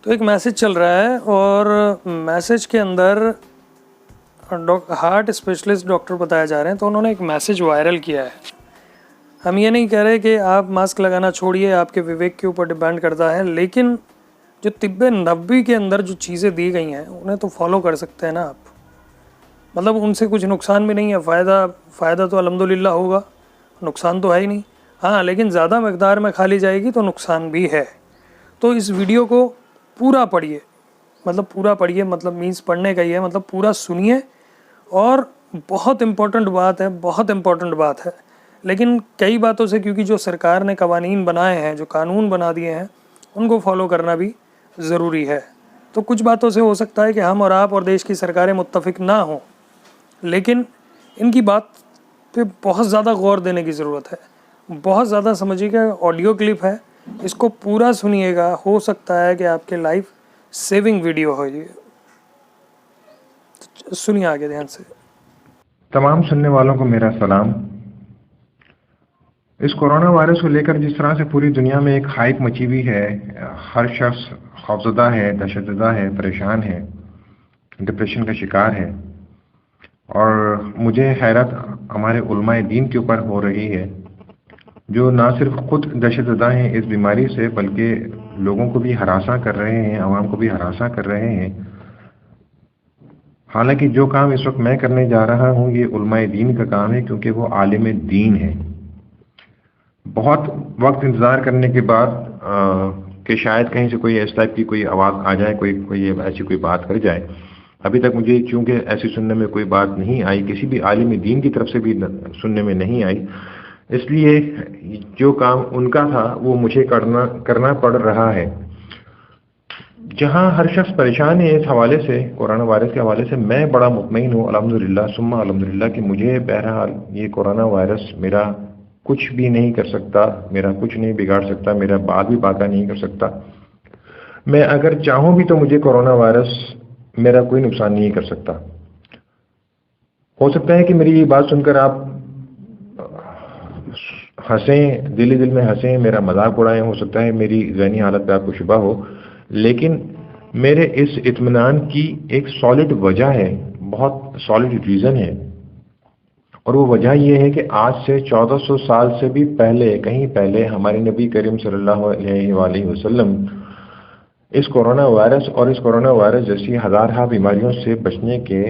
تو ایک میسج چل رہا ہے اور میسج کے اندر ہارٹ اسپیشلسٹ ڈاکٹر بتایا جا رہے ہیں، تو انہوں نے ایک میسج وائرل کیا ہے۔ ہم یہ نہیں کہہ رہے کہ آپ ماسک لگانا چھوڑیے، آپ کے وویک کے اوپر ڈیپینڈ کرتا ہے، لیکن جو طب نبوی کے اندر جو چیزیں دی گئی ہیں انہیں تو فالو کر سکتے ہیں نا آپ۔ مطلب ان سے کچھ نقصان بھی نہیں ہے، فائدہ تو الحمدللہ ہوگا، نقصان تو ہے ہی نہیں۔ ہاں لیکن زیادہ مقدار میں کھا لی جائے گی تو نقصان بھی ہے۔ تو اس ویڈیو کو پورا پڑھیے، مطلب مینس پڑھنے کا ہی ہے، مطلب پورا سنیے، اور بہت امپورٹنٹ بات ہے۔ لیکن کئی باتوں سے، کیونکہ جو سرکار نے قوانین بنائے ہیں، جو قانون بنا دیے ہیں، ان کو فالو کرنا بھی ضروری ہے۔ تو کچھ باتوں سے ہو سکتا ہے کہ ہم اور آپ اور دیش کی سرکاریں متفق نہ ہوں، لیکن ان کی بات پہ بہت زیادہ غور دینے کی ضرورت ہے، بہت زیادہ سمجھیے گا۔ آڈیو کلپ ہے، اس کو پورا سنیے گا، ہو سکتا ہے کہ آپ کے لائف سیونگ ویڈیو ہو یہ۔ سنیے آگے دھیان سے۔ تمام سننے والوں کو میرا سلام۔ اس کورونا وائرس کو لے کر جس طرح سے پوری دنیا میں ایک ہائپ مچی ہوئی ہے، ہر شخص خوفزدہ ہے، دہشت زدہ ہے، پریشان ہے، ڈپریشن کا شکار ہے، اور مجھے حیرت ہمارے علماء دین کے اوپر ہو رہی ہے، جو نہ صرف خود دہشت زدہ ہیں اس بیماری سے، بلکہ لوگوں کو بھی ہراساں کر رہے ہیں، عوام کو بھی ہراساں کر رہے ہیں۔ حالانکہ جو کام اس وقت میں کرنے جا رہا ہوں یہ علماء دین کا کام ہے، کیونکہ وہ عالم دین ہے۔ بہت وقت انتظار کرنے کے بعد کہ شاید کہیں سے کوئی اس ٹائپ کی کوئی آواز آ جائے، کوئی ایسی کوئی بات کر جائے، ابھی تک مجھے چونکہ ایسی سننے میں کوئی بات نہیں آئی، کسی بھی عالم دین کی طرف سے بھی سننے میں نہیں آئی، اس لیے جو کام ان کا تھا وہ مجھے کرنا پڑ رہا ہے۔ جہاں ہر شخص پریشان ہے اس حوالے سے، کورونا وائرس کے حوالے سے، میں بڑا مطمئن ہوں الحمدللہ ثم الحمدللہ کہ مجھے بہرحال یہ کورونا وائرس میرا کچھ بھی نہیں کر سکتا، میرا کچھ نہیں بگاڑ سکتا، میرا بال بھی باقا نہیں کر سکتا۔ میں اگر چاہوں بھی تو مجھے کورونا وائرس میرا کوئی نقصان نہیں کر سکتا۔ ہو سکتا ہے کہ میری یہ بات سن کر آپ ہنسیں، دل میں ہنسیں، میرا مذاق اڑائیں، ہو سکتا ہے میری ذہنی حالت پہ آپ کو شبہ ہو، لیکن میرے اس اطمینان کی ایک سالڈ وجہ ہے، بہت سالڈ ریزن ہے، اور وہ وجہ یہ ہے کہ آج سے 1400 سال سے بھی پہلے، کہیں پہلے، ہمارے نبی کریم صلی اللہ علیہ وآلہ وسلم اس کورونا وائرس اور اس کورونا وائرس جیسی ہزارہ بیماریوں سے بچنے کے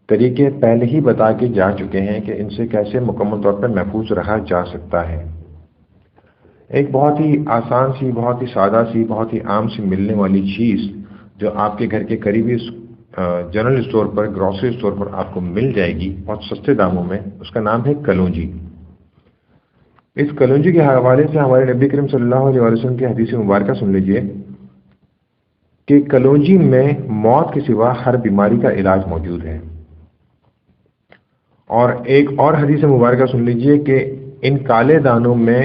طریقے پہلے ہی بتا کے جا چکے ہیں کہ ان سے کیسے مکمل طور پر محفوظ رہا جا سکتا ہے۔ ایک بہت ہی آسان سی، بہت ہی سادہ سی، بہت ہی عام سی ملنے والی چیز جو آپ کے گھر کے قریبی جنرل اسٹور پر، گروسری اسٹور پر آپ کو مل جائے گی بہت سستے داموں میں، اس کا نام ہے کلونجی۔ اس کلونجی کے حوالے سے ہمارے نبی کریم صلی اللہ علیہ وسلم کی حدیث مبارکہ سن لیجئے کہ کلونجی میں موت کے سوا ہر بیماری کا علاج موجود ہے۔ اور ایک اور حدیث مبارکہ سن لیجئے کہ ان کالے دانوں میں،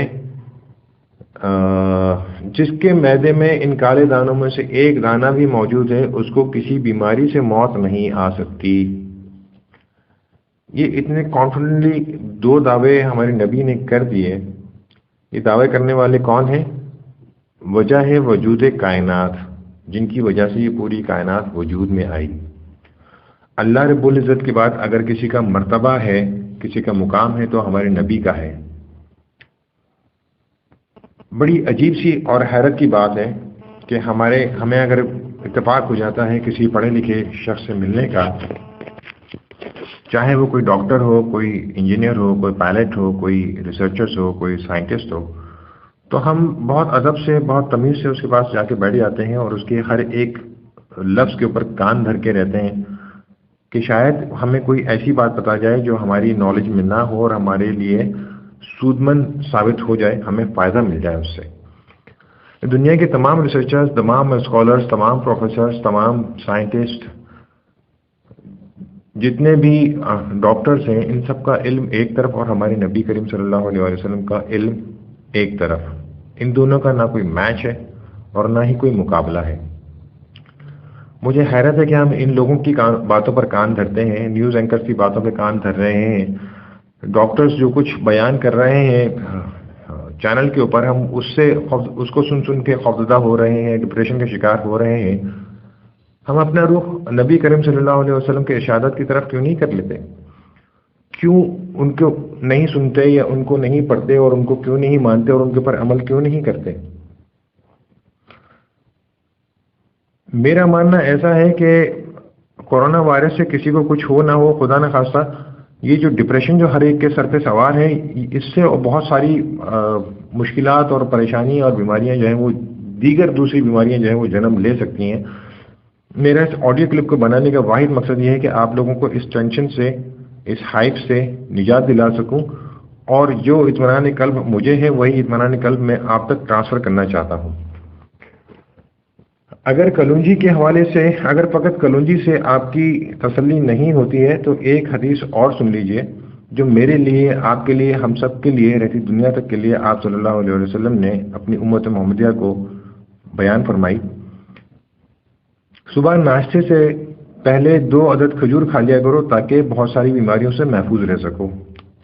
جس کے معدے میں ان کالے دانوں میں سے ایک دانہ بھی موجود ہے، اس کو کسی بیماری سے موت نہیں آ سکتی۔ یہ اتنے کانفیڈنٹلی دو دعوے ہمارے نبی نے کر دیے۔ یہ دعوے کرنے والے کون ہیں؟ وجہ ہے وجود کائنات، جن کی وجہ سے یہ پوری کائنات وجود میں آئی۔ اللہ رب العزت کے بعد اگر کسی کا مرتبہ ہے، کسی کا مقام ہے، تو ہمارے نبی کا ہے۔ بڑی عجیب سی اور حیرت کی بات ہے کہ ہمیں اگر اتفاق ہو جاتا ہے کسی پڑھے لکھے شخص سے ملنے کا، چاہے وہ کوئی ڈاکٹر ہو، کوئی انجینئر ہو، کوئی پائلٹ ہو، کوئی ریسرچرز ہو، کوئی سائنٹسٹ ہو، تو ہم بہت ادب سے، بہت تمیز سے اس کے پاس جا کے بیٹھ جاتے ہیں اور اس کے ہر ایک لفظ کے اوپر کان دھر کے رہتے ہیں کہ شاید ہمیں کوئی ایسی بات بتا جائے جو ہماری نالج میں نہ ہو اور ہمارے لیے سودمند ثابت ہو جائے، ہمیں فائدہ مل جائے اس سے۔ دنیا کے تمام ریسرچرز، تمام اسکالرز، تمام پروفیسرز، تمام سائنٹسٹ، جتنے بھی ڈاکٹرز ہیں، ان سب کا علم ایک طرف اور ہمارے نبی کریم صلی اللہ علیہ وسلم کا علم ایک طرف۔ ان دونوں کا نہ کوئی میچ ہے اور نہ ہی کوئی مقابلہ ہے۔ مجھے حیرت ہے کہ ہم ان لوگوں کی باتوں پر کان دھرتے ہیں، نیوز اینکرز کی باتوں پہ کان دھر رہے ہیں، ڈاکٹرز جو کچھ بیان کر رہے ہیں چینل کے اوپر ہم اس کو سن کے خوفزدہ ہو رہے ہیں، ڈپریشن کا شکار ہو رہے ہیں، ہم اپنا رخ نبی کریم صلی اللہ علیہ وسلم کے ارشادات کی طرف کیوں نہیں کر لیتے؟ کیوں ان کو نہیں سنتے یا ان کو نہیں پڑھتے اور ان کو کیوں نہیں مانتے اور ان کے اوپر عمل کیوں نہیں کرتے؟ میرا ماننا ایسا ہے کہ کورونا وائرس سے کسی کو کچھ ہو نہ ہو، خدا نہ خواستہ، یہ جو ڈپریشن جو ہر ایک کے سر پہ سوار ہے، اس سے بہت ساری مشکلات اور پریشانی اور بیماریاں جو ہیں وہ دیگر دوسری بیماریاں جو ہیں وہ جنم لے سکتی ہیں۔ میرا اس آڈیو کلپ کو بنانے کا واحد مقصد یہ ہے کہ آپ لوگوں کو اس ٹینشن سے، اس ہائپ سے نجات دلا سکوں، اور جو اطمینان قلب مجھے ہے وہی اطمینان قلب میں آپ تک ٹرانسفر کرنا چاہتا ہوں۔ اگر کلونجی کے حوالے سے، اگر فقط کلونجی سے آپ کی تسلی نہیں ہوتی ہے تو ایک حدیث اور سن لیجئے جو میرے لیے، آپ کے لیے، ہم سب کے لیے، رہتی دنیا تک کے لیے آپ صلی اللہ علیہ وسلم نے اپنی امت محمدیہ کو بیان فرمائی۔ صبح ناشتے سے پہلے 2 عدد کھجور کھا لیا کرو تاکہ بہت ساری بیماریوں سے محفوظ رہ سکو۔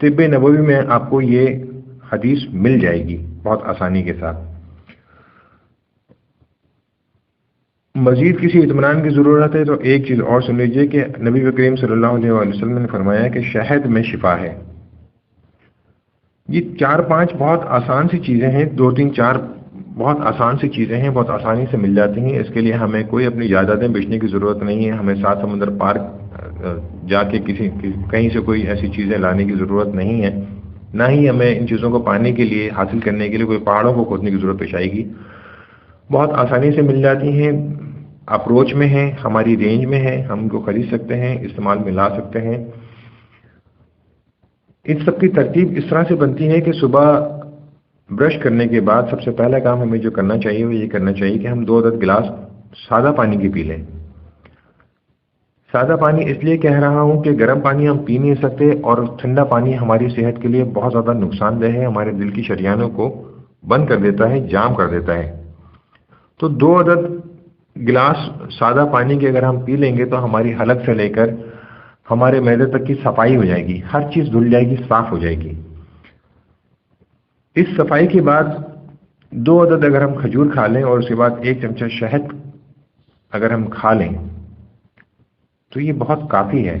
طب نبوی میں آپ کو یہ حدیث مل جائے گی بہت آسانی کے ساتھ۔ مزید کسی اطمینان کی ضرورت ہے تو ایک چیز اور سن لیجئے کہ نبی کریم صلی اللہ علیہ وسلم نے فرمایا کہ شہد میں شفا ہے۔ یہ 4-5 بہت آسان سی چیزیں ہیں، 2-3-4 بہت آسان سی چیزیں ہیں، بہت آسانی سے مل جاتی ہیں۔ اس کے لیے ہمیں کوئی اپنی جائیدادیں بیچنے کی ضرورت نہیں ہے، ہمیں 7 سمندر پار جا کے کہیں سے کوئی ایسی چیزیں لانے کی ضرورت نہیں ہے، نہ ہی ہمیں ان چیزوں کو پانے کے لیے، حاصل کرنے کے لیے کوئی پہاڑوں کو کھودنے کی ضرورت پیش آئے گی۔ بہت آسانی سے مل جاتی ہیں، اپروچ میں ہیں، ہماری رینج میں ہیں، ہم ان کو خرید سکتے ہیں، استعمال میں لا سکتے ہیں۔ ان سب کی ترتیب اس طرح سے بنتی ہے کہ صبح برش کرنے کے بعد سب سے پہلا کام ہمیں جو کرنا چاہیے وہ یہ کرنا چاہیے کہ ہم 2 عدد گلاس سادہ پانی کی پی لیں۔ سادہ پانی اس لیے کہہ رہا ہوں کہ گرم پانی ہم پی نہیں سکتے، اور ٹھنڈا پانی ہماری صحت کے لیے بہت زیادہ نقصان دہ ہے، ہمارے دل کی شریانوں کو بند کر دیتا ہے، جام کر دیتا ہے۔ تو 2 عدد گلاس سادہ پانی کے اگر ہم پی لیں گے تو ہماری حلق سے لے کر ہمارے معدے تک کی صفائی ہو جائے گی، ہر چیز دھل جائے گی، صاف ہو جائے گی۔ اس صفائی کے بعد 2 عدد اگر ہم کھجور کھا لیں اور اس کے بعد 1 چمچہ شہد اگر ہم کھا لیں تو یہ بہت کافی ہے۔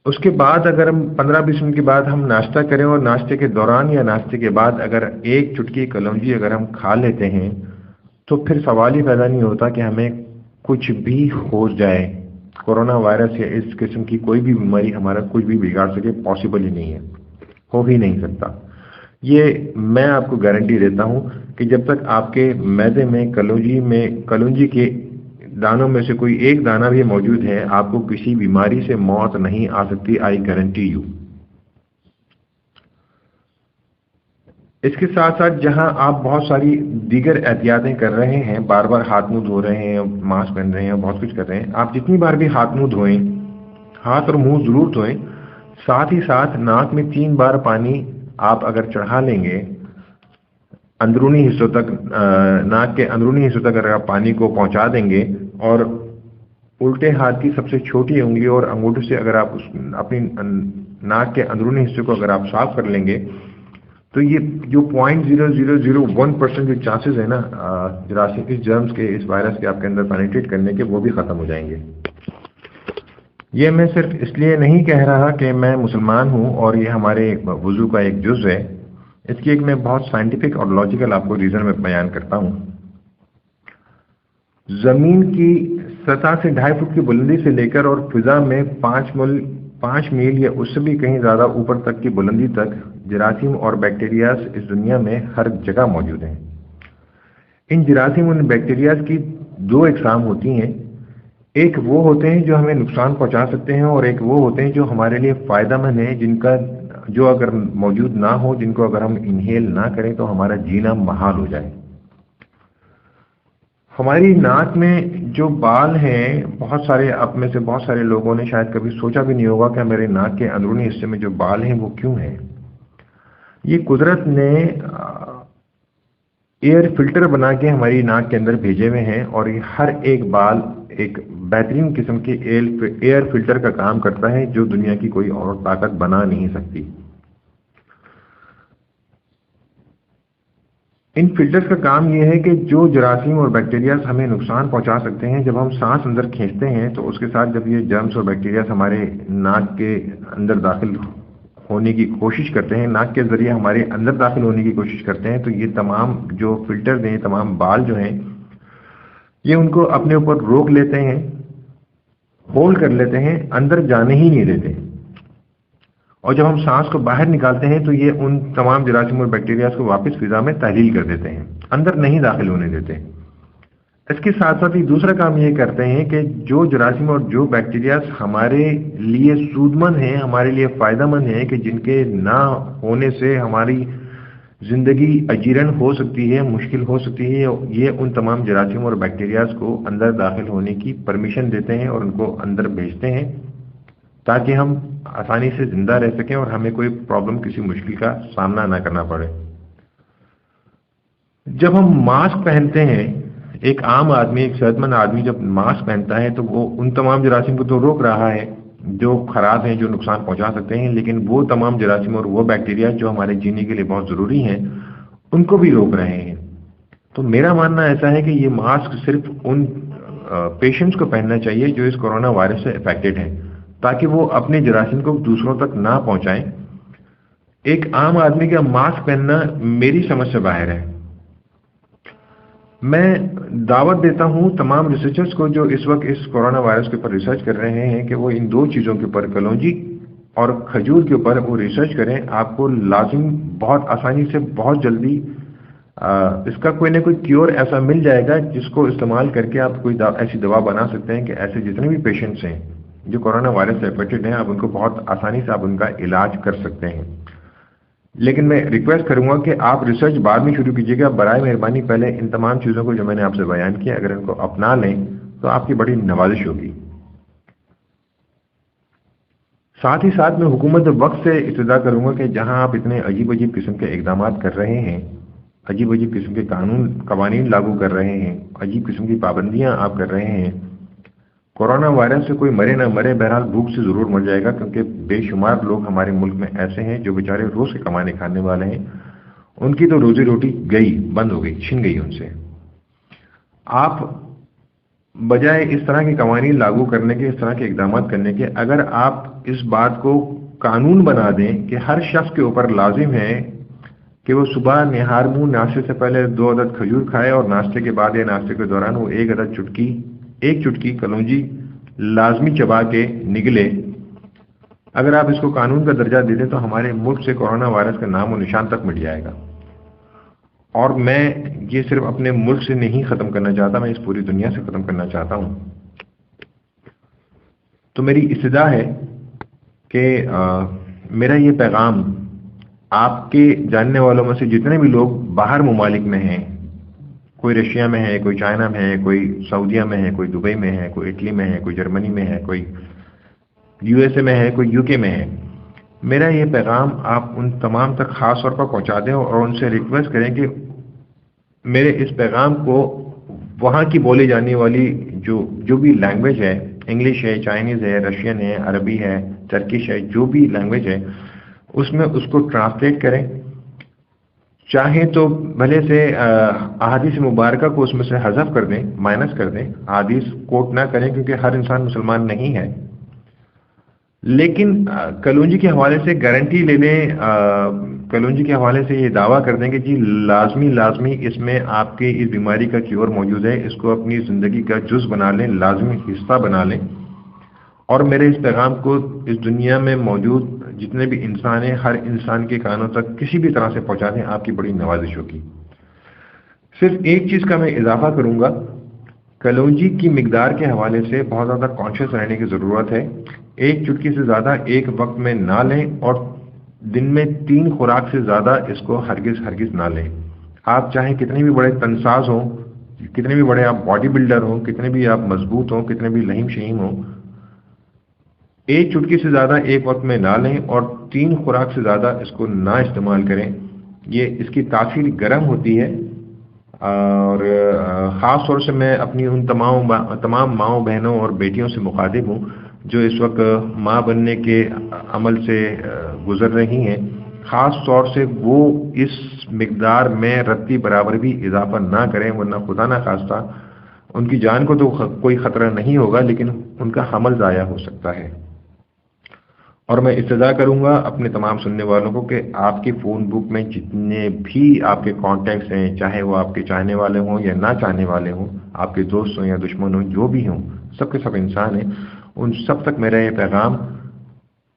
اس کے بعد اگر ہم 15-20 منٹ کے بعد ہم ناشتہ کریں اور ناشتے کے دوران یا ناشتے کے بعد اگر 1 چٹکی کلونجی اگر ہم کھا لیتے ہیں تو پھر سوال ہی پیدا نہیں ہوتا کہ ہمیں کچھ بھی ہو جائے، کورونا وائرس یا اس قسم کی کوئی بھی بیماری ہمارا کچھ بھی بگاڑ سکے، پاسبل ہی نہیں ہے، ہو ہی نہیں سکتا۔ یہ میں آپ کو گارنٹی دیتا ہوں کہ جب تک آپ کے معدے میں کلونجی کے دانوں میں سے کوئی ایک دانہ بھی موجود ہے، آپ کو کسی بیماری سے موت نہیں آ سکتی، آئی گارنٹی یو۔ اس کے ساتھ ساتھ جہاں آپ بہت ساری دیگر احتیاطیں کر رہے ہیں، بار بار ہاتھ منہ دھو رہے ہیں، ماسک پہن رہے ہیں، بہت کچھ کر رہے ہیں، آپ جتنی بار بھی ہاتھ منہ دھوئیں، ہاتھ اور منہ ضرور دھوئیں، ساتھ ہی ساتھ ناک میں 3 بار پانی آپ اگر چڑھا لیں گے اندرونی حصوں تک، ناک کے اندرونی حصوں تک اگر آپ پانی کو پہنچا دیں گے اور الٹے ہاتھ کی سب سے چھوٹی انگلی اور انگوٹھے سے اگر آپ اپنی ناک کے اندرونی حصے کو اگر آپ صاف کر لیں گے تو یہ جو 0.0001% جو چانسز ہیں نا جراثیم، اس جرمز کے، اس وائرس کے آپ کے اندر پینیٹریٹ کرنے کے، وہ بھی ختم ہو جائیں گے۔ یہ میں صرف اس لیے نہیں کہہ رہا کہ میں مسلمان ہوں اور یہ ہمارے وضو کا ایک جز ہے، اس کی ایک میں بہت سائنٹیفک اور لاجیکل آپ کو ریزن میں بیان کرتا ہوں۔ زمین کی سطح سے 2.5 فٹ کی بلندی سے لے کر اور فضا میں 5 میل یا اس سے بھی کہیں زیادہ اوپر تک کی بلندی تک جراثیم اور بیکٹیریاز اس دنیا میں ہر جگہ موجود ہیں۔ ان جراثیم اور بیکٹیریاز کی 2 اقسام ہوتی ہیں، ایک وہ ہوتے ہیں جو ہمیں نقصان پہنچا سکتے ہیں اور ایک وہ ہوتے ہیں جو ہمارے لیے فائدہ مند ہیں، جن کا جو اگر موجود نہ ہو، جن کو اگر ہم انہیل نہ کریں تو ہمارا جینا محال ہو جائے۔ ہماری ناک میں جو بال ہیں، بہت سارے آپ میں سے بہت سارے لوگوں نے شاید کبھی سوچا بھی نہیں ہوگا کہ ہمارے ناک کے اندرونی حصے میں جو بال ہیں وہ کیوں ہیں۔ یہ قدرت نے ایئر فلٹر بنا کے ہماری ناک کے اندر بھیجے ہوئے ہیں، اور یہ ہر ایک بال ایک بہترین قسم کے ایئر فلٹر کا کام کرتا ہے جو دنیا کی کوئی اور طاقت بنا نہیں سکتی۔ ان فلٹرز کا کام یہ ہے کہ جو جراثیم اور بیکٹیریاز ہمیں نقصان پہنچا سکتے ہیں، جب ہم سانس اندر کھینچتے ہیں تو اس کے ساتھ جب یہ جرمز اور بیکٹیریاز ہمارے ناک کے اندر داخل ہونے کی کوشش کرتے ہیں، ناک کے ذریعے ہمارے اندر داخل ہونے کی کوشش کرتے ہیں، تو یہ تمام جو فلٹرز ہیں، تمام بال جو ہیں، یہ ان کو اپنے اوپر روک لیتے ہیں، ہولڈ کر لیتے ہیں، اندر جانے ہی نہیں دیتے، اور جب ہم سانس کو باہر نکالتے ہیں تو یہ ان تمام جراثیم اور بیکٹیریاز کو واپس فضا میں تحلیل کر دیتے ہیں، اندر نہیں داخل ہونے دیتے۔ اس کے ساتھ ساتھ ہی دوسرا کام یہ کرتے ہیں کہ جو جراثیم اور جو بیکٹیریاز ہمارے لیے سود مند ہیں، ہمارے لیے فائدہ مند ہیں، کہ جن کے نہ ہونے سے ہماری زندگی اجیرن ہو سکتی ہے، مشکل ہو سکتی ہے، یہ ان تمام جراثیم اور بیکٹیریاز کو اندر داخل ہونے کی پرمیشن دیتے ہیں اور ان کو اندر بھیجتے ہیں، تاکہ ہم آسانی سے زندہ رہ سکیں اور ہمیں کوئی پرابلم، کسی مشکل کا سامنا نہ کرنا پڑے۔ جب ہم ماسک پہنتے ہیں، ایک عام آدمی، ایک صحت مند آدمی جب ماسک پہنتا ہے تو وہ ان تمام جراثیم کو تو روک رہا ہے جو خراب ہیں، جو نقصان پہنچا سکتے ہیں، لیکن وہ تمام جراثیم اور وہ بیکٹیریا جو ہمارے جینے کے لیے بہت ضروری ہیں، ان کو بھی روک رہے ہیں۔ تو میرا ماننا ایسا ہے کہ یہ ماسک صرف ان پیشنٹس کو پہننا چاہیے جو اس کورونا وائرس سے افیکٹڈ ہیں، تاکہ وہ اپنے جراثیم کو دوسروں تک نہ پہنچائیں۔ ایک عام آدمی کا ماسک پہننا میری سمجھ سے باہر ہے۔ میں دعوت دیتا ہوں تمام ریسرچرز کو جو اس وقت اس کورونا وائرس کے اوپر ریسرچ کر رہے ہیں کہ وہ ان دو چیزوں کے اوپر، کلونجی اور کھجور کے اوپر وہ ریسرچ کریں۔ آپ کو لازم بہت آسانی سے، بہت جلدی اس کا کوئی نہ کوئی کیور ایسا مل جائے گا جس کو استعمال کر کے آپ کوئی ایسی دوا بنا سکتے ہیں کہ ایسے جتنے بھی پیشنٹس ہیں جو کورونا وائرس سے افیکٹڈ ہیں، آپ ان کو بہت آسانی سے آپ ان کا علاج کر سکتے ہیں۔ لیکن میں ریکویسٹ کروں گا کہ آپ ریسرچ بعد میں شروع کیجیے گا، برائے مہربانی پہلے ان تمام چیزوں کو جو میں نے آپ سے بیان کیا، اگر ان کو اپنا لیں تو آپ کی بڑی نوازش ہوگی۔ ساتھ ہی ساتھ میں حکومت وقت سے استدعا کروں گا کہ جہاں آپ اتنے عجیب عجیب قسم کے اقدامات کر رہے ہیں، عجیب عجیب قسم کے قوانین لاگو کر رہے ہیں، عجیب قسم کی پابندیاں آپ کر رہے ہیں، کورونا وائرس سے کوئی مرے نہ مرے، بہرحال بھوک سے ضرور مر جائے گا، کیونکہ بے شمار لوگ ہمارے ملک میں ایسے ہیں جو بیچارے روز کے کمانے کھانے والے ہیں، ان کی تو روزی روٹی گئی، بند ہو گئی، چھن گئی ان سے۔ آپ بجائے اس طرح کے قوانین لاگو کرنے کے، اس طرح کے اقدامات کرنے کے، اگر آپ اس بات کو قانون بنا دیں کہ ہر شخص کے اوپر لازم ہے کہ وہ صبح نہار منہ ناشتے سے پہلے 2 عدد کھجور کھائے اور ناشتے کے بعد یا ناشتے کے دوران وہ ایک چٹکی کلونجی لازمی چبا کے نگلے، اگر آپ اس کو قانون کا درجہ دے دیں تو ہمارے ملک سے کورونا وائرس کا نام و نشان تک مٹ جائے گا۔ اور میں یہ صرف اپنے ملک سے نہیں ختم کرنا چاہتا، میں اس پوری دنیا سے ختم کرنا چاہتا ہوں۔ تو میری استدعا ہے کہ میرا یہ پیغام آپ کے جاننے والوں میں سے جتنے بھی لوگ باہر ممالک میں ہیں، کوئی رشیا میں ہے، کوئی چائنا میں ہے، کوئی سعودیہ میں ہے، کوئی دبئی میں ہے، کوئی اٹلی میں ہے، کوئی جرمنی میں ہے، کوئی یو ایس اے میں ہے، کوئی یو کے میں ہے، میرا یہ پیغام آپ ان تمام تک خاص طور پر پہنچا دیں اور ان سے ریکویسٹ کریں کہ میرے اس پیغام کو وہاں کی بولی جانے والی جو بھی لینگویج ہے، انگلش ہے، چائنیز ہے، رشین ہے، عربی ہے، ترکش ہے، جو بھی لینگویج ہے اس میں اس کو ٹرانسلیٹ کریں، چاہیں تو بھلے سے احادیث مبارکہ کو اس میں سے حذف کر دیں، مائنس کر دیں، احادیث کوٹ نہ کریں کیونکہ ہر انسان مسلمان نہیں ہے، لیکن کلونجی کے حوالے سے گارنٹی لے لیں، کلونجی کے حوالے سے یہ دعویٰ کر دیں کہ جی لازمی اس میں آپ کے اس بیماری کا کیور موجود ہے، اس کو اپنی زندگی کا جز بنا لیں، لازمی حصہ بنا لیں، اور میرے اس پیغام کو اس دنیا میں موجود جتنے بھی انسان ہیں، ہر انسان کے کانوں تک کسی بھی طرح سے پہنچا دیں، آپ کی بڑی نوازش ہوگی۔ صرف ایک چیز کا میں اضافہ کروں گا، کلونجی کی مقدار کے حوالے سے بہت زیادہ کانشیس رہنے کی ضرورت ہے۔ ایک چٹکی سے زیادہ ایک وقت میں نہ لیں، اور دن میں 3 خوراک سے زیادہ اس کو ہرگز نہ لیں۔ آپ چاہے کتنے بھی بڑے تنساز ہوں، کتنے بھی بڑے آپ باڈی بلڈر ہوں، کتنے بھی آپ مضبوط ہوں، کتنے بھی لہیم شہیم ہوں، ایک چٹکی سے زیادہ ایک وقت میں نہ لیں اور 3 خوراک سے زیادہ اس کو نہ استعمال کریں۔ یہ اس کی تاثیر گرم ہوتی ہے، اور خاص طور سے میں اپنی ان تمام ماؤں، بہنوں اور بیٹیوں سے مخاطب ہوں جو اس وقت ماں بننے کے عمل سے گزر رہی ہیں۔ خاص طور سے وہ اس مقدار میں رتی برابر بھی اضافہ نہ کریں، ورنہ خدا نہ خواستہ ان کی جان کو تو کوئی خطرہ نہیں ہوگا لیکن ان کا حمل ضائع ہو سکتا ہے۔ اور میں استدعا کروں گا اپنے تمام سننے والوں کو کہ آپ کی فون بک میں جتنے بھی آپ کے کانٹیکٹس ہیں، چاہے وہ آپ کے چاہنے والے ہوں یا نہ چاہنے والے ہوں، آپ کے دوست ہوں یا دشمن ہوں، جو بھی ہوں، سب کے سب انسان ہیں، ان سب تک میرا یہ پیغام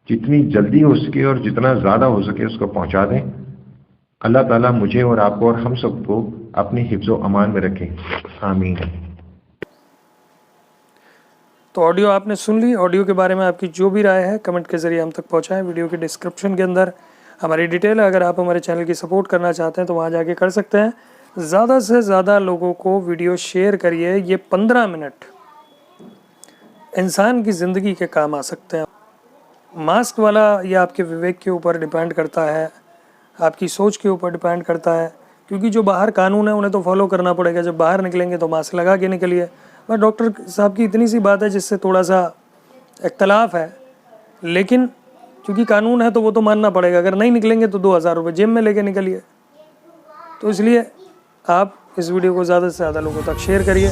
جتنی جلدی ہو سکے اور جتنا زیادہ ہو سکے اس کو پہنچا دیں۔ اللہ تعالیٰ مجھے اور آپ کو اور ہم سب کو اپنی حفظ و امان میں رکھیں، آمین۔ تو آڈیو آپ نے سن لی۔ آڈیو کے بارے میں آپ کی جو بھی رائے ہے کمنٹ کے ذریعے ہم تک پہنچائیں۔ ویڈیو کے ڈسکرپشن کے اندر ہماری ڈیٹیل ہے، اگر آپ ہمارے چینل کی سپورٹ کرنا چاہتے ہیں تو وہاں جا کے کر سکتے ہیں۔ زیادہ سے زیادہ لوگوں کو ویڈیو شیئر کریے، یہ 15 منٹ انسان کی زندگی کے کام آ سکتے ہیں۔ ماسک والا یہ آپ کے وویک کے اوپر ڈیپینڈ کرتا ہے، آپ کی سوچ کے اوپر ڈیپینڈ کرتا ہے، کیونکہ جو باہر قانون ہے انہیں تو فالو کرنا پڑے گا۔ جب باہر نکلیں گے تو ماسک لگا کے نکلیے۔ بس ڈاکٹر صاحب کی اتنی سی بات ہے جس سے تھوڑا سا اختلاف ہے، لیکن چونکہ قانون ہے تو وہ تو ماننا پڑے گا۔ اگر نہیں نکلیں گے تو 2000 روپے جیب میں لے کے نکلیے۔ تو اس لیے آپ اس ویڈیو کو زیادہ سے زیادہ لوگوں تک شیئر کریے۔